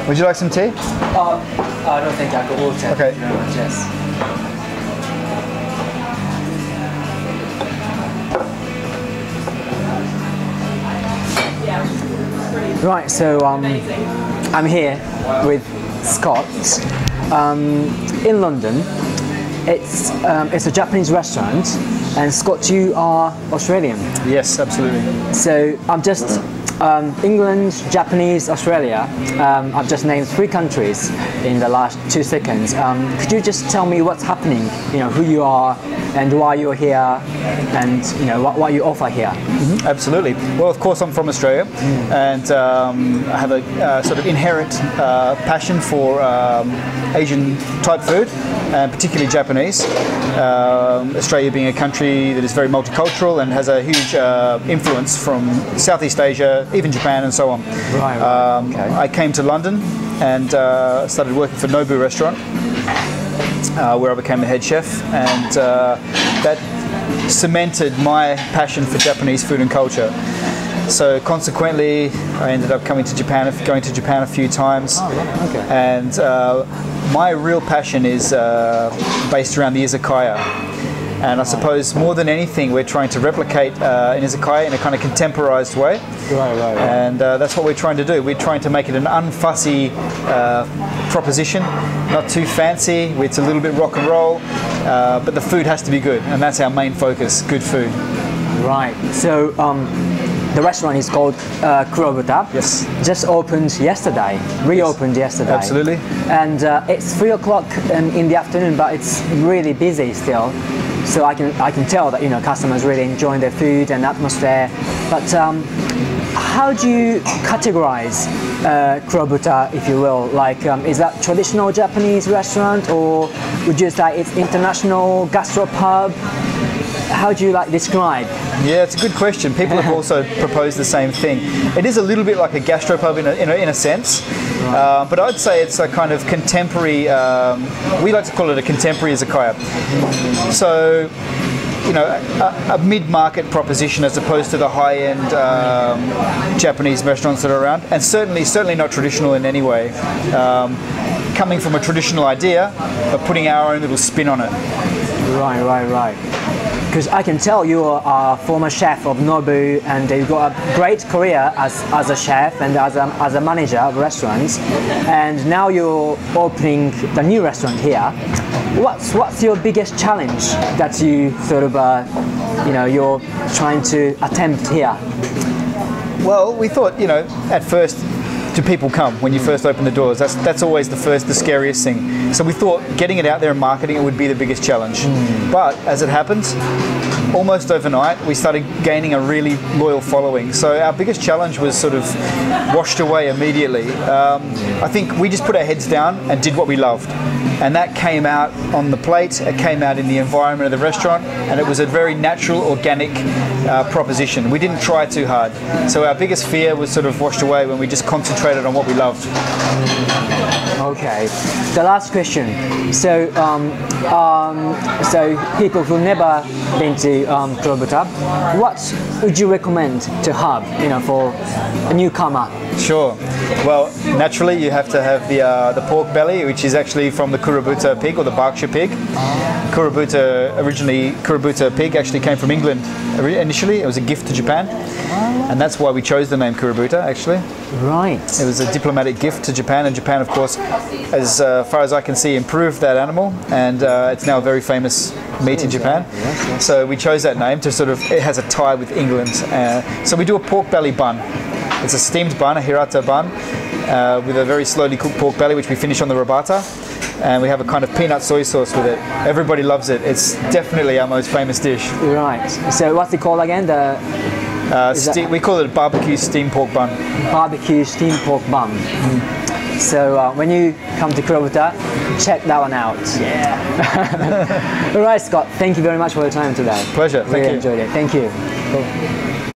Would you like some tea? I don't think I got water. Okay. Thank you very much, yes. Right, so I'm here with Scott in London. It's a Japanese restaurant, and Scott, you are Australian. Yes, absolutely. So I'm just England, Japanese, Australia. I've just named 3 countries in the last 2 seconds. Could you just tell me what's happening? You know, who you are and why you're here, and you know what you offer here. Mm-hmm. Absolutely. Well, of course, I'm from Australia, and I have a sort of inherent passion for Asian type food, and particularly Japanese. Australia being a country that is very multicultural and has a huge influence from Southeast Asia, even Japan, and so on. Right. Okay. I came to London and started working for Nobu restaurant, where I became the head chef, and that cemented my passion for Japanese food and culture. So consequently, I ended up going to Japan a few times. Oh, right. Okay. And my real passion is based around the izakaya. And I suppose more than anything, we're trying to replicate an izakaya in a kind of contemporized way. Right. And that's what we're trying to do. We're trying to make it an unfussy proposition, not too fancy. It's a little bit rock and roll, but the food has to be good, and that's our main focus: good food. Right. So the restaurant is called Kurobuta. Yes. Just opened yesterday. Reopened yesterday. Absolutely. And it's 3 o'clock in the afternoon, but it's really busy still. So I can tell that, you know, customers really enjoying their food and atmosphere. But how do you categorize Kurobuta, if you will? Like, is that traditional Japanese restaurant, or would you say it's international gastropub? How do you describe? Yeah, it's a good question. People have also proposed the same thing. It is a little bit like a gastropub in a sense, right. But I'd say it's a kind of contemporary. We like to call it a contemporary izakaya. So, you know, a mid-market proposition as opposed to the high-end Japanese restaurants that are around, and certainly not traditional in any way. Coming from a traditional idea, but putting our own little spin on it. Right. Because I can tell you are a former chef of Nobu, and you've got a great career as a chef and as a manager of restaurants, and now you're opening the new restaurant here. What's your biggest challenge that you sort of you're trying to attempt here? Well, we thought, you know, at first, do people come when you first open the doors? That's always the scariest thing. So we thought getting it out there and marketing it would be the biggest challenge. But as it happens, almost overnight we started gaining a really loyal following. So our biggest challenge was sort of washed away immediately. I think we just put our heads down and did what we loved. And that came out on the plate, it came out in the environment of the restaurant, and it was a very natural, organic proposition. We didn't try too hard. So our biggest fear was sort of washed away when we just concentrated on what we loved. Okay. The last question. So, so people who've never been to Kurobuta, what would you recommend to have, you know, for a newcomer? Sure. Well, naturally you have to have the pork belly, which is actually from the Kurobuta pig, or the Berkshire pig. Kurobuta pig actually came from England initially. It was a gift to Japan, and that's why we chose the name Kurobuta, actually. Right. It was a diplomatic gift to Japan, and Japan, of course, as far as I can see, improved that animal, and it's now a very famous meat in Japan. Yes. So we chose that name to sort of, it has a tie with England. So we do a pork belly bun. It's a steamed bun, a hirata bun, with a very slowly cooked pork belly, which we finish on the robata. And we have a kind of peanut soy sauce with it. Everybody loves it. It's definitely our most famous dish. Right. So what's it called again? We call it a barbecue steamed pork bun. Barbecue steamed pork bun. So when you come to Kurobuta, check that one out. Yeah. All right, Scott. Thank you very much for your time today. Pleasure. Thank you. Really enjoyed it. Thank you. Cool.